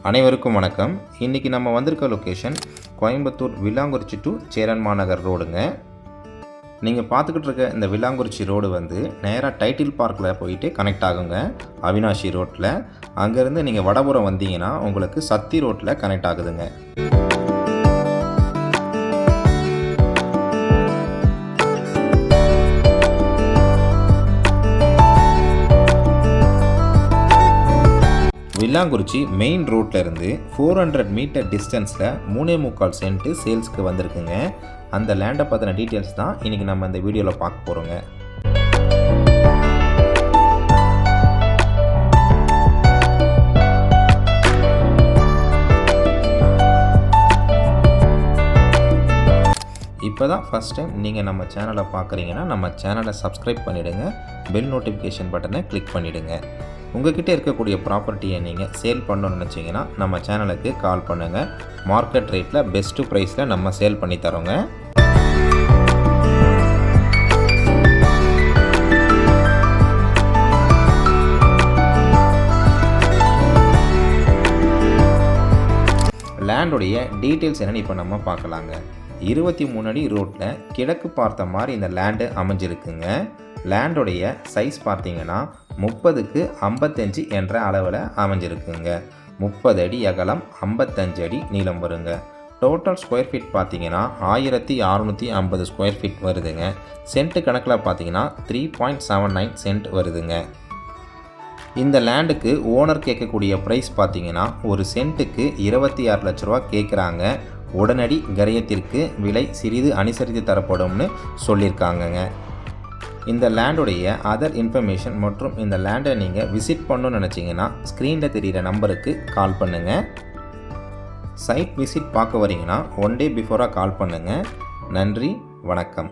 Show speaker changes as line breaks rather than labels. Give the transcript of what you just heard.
அனைவருக்கும் வணக்கம். இன்றைக்கி நம்ம வந்திருக்க லொக்கேஷன் கோயம்புத்தூர் வில்லாங்குறிச்சி டு சேரன்மாநகர் ரோடுங்க. நீங்கள் பார்த்துக்கிட்டு இருக்க இந்த வில்லாங்குறிச்சி ரோடு நேராக டைட்டில் பார்க்கில் போயிட்டு கனெக்ட் ஆகுங்க. அவினாஷி ரோட்டில் அங்கேருந்து நீங்கள் வடபுறம் வந்தீங்கன்னா உங்களுக்கு சத்தி ரோட்டில் கனெக்ட் ஆகுதுங்க. வில்லாங்குறிச்சி மெயின் ரோட்டில் இருந்து 400 மீட்டர் டிஸ்டன்ஸில் 3.25 சென்ட் சேல்ஸுக்கு வந்திருக்குங்க. அந்த லேண்டை பற்றின டீட்டெயில்ஸ் தான் இன்றைக்கி நம்ம இந்த வீடியோவில் பார்க்க போகிறோங்க. இப்போ தான் ஃபஸ்ட் டைம் நீங்கள் நம்ம சேனலை பார்க்குறீங்கன்னா நம்ம சேனலை சப்ஸ்கிரைப் பண்ணிவிடுங்க. பெல் நோட்டிஃபிகேஷன் பட்டனை கிளிக் பண்ணிவிடுங்க. உங்கள்கிட்ட இருக்கக்கூடிய ப்ராப்பர்ட்டியை நீங்கள் சேல் பண்ணணும்னு நினச்சிங்கன்னா நம்ம சேனலுக்கு கால் பண்ணுங்கள். மார்க்கெட் ரேட்டில் பெஸ்ட்டு ப்ரைஸில் நம்ம சேல் பண்ணி தரோங்க. லேண்டுடைய டீட்டெயில்ஸ் என்னென்னு இப்போ நம்ம பார்க்கலாங்க. 23 அடி ரோட்டில் கிழக்கு பார்த்த மாதிரி இந்த லேண்டு அமைஞ்சிருக்குங்க. லேண்டுடைய சைஸ் பார்த்தீங்கன்னா 30க்கு 55 என்ற அளவில் அமைஞ்சிருக்குங்க. 30 அடி அகலம், 55 அடி நீளம் வருங்க. டோட்டல் ஸ்கொயர் ஃபீட் பார்த்தீங்கன்னா 1650 ஸ்கொயர் ஃபீட் வருதுங்க. சென்ட் கணக்கில் பார்த்தீங்கன்னா 3.79 சென்ட் வருதுங்க. இந்த லேண்டுக்கு ஓனர் கேட்கக்கூடிய ப்ரைஸ் பார்த்தீங்கன்னா ஒரு சென்ட்டுக்கு 26 லட்ச ரூபா கேட்குறாங்க. உடனடி கரையத்திற்கு விலை சிறிது அனுசரித்து தரப்படும்னு சொல்லியிருக்காங்கங்க. இந்த லேண்டுடைய அதர் இன்ஃபர்மேஷன் மற்றும் இந்த லேண்டை நீங்கள் விசிட் பண்ணணும்னு நினச்சிங்கன்னா ஸ்க்ரீனில் தெரிகிற நம்பருக்கு கால் பண்ணுங்கள். சைட் விசிட் பார்க்க வரீங்கன்னா 1 டே பிஃபோராக கால் பண்ணுங்கள். நன்றி, வணக்கம்.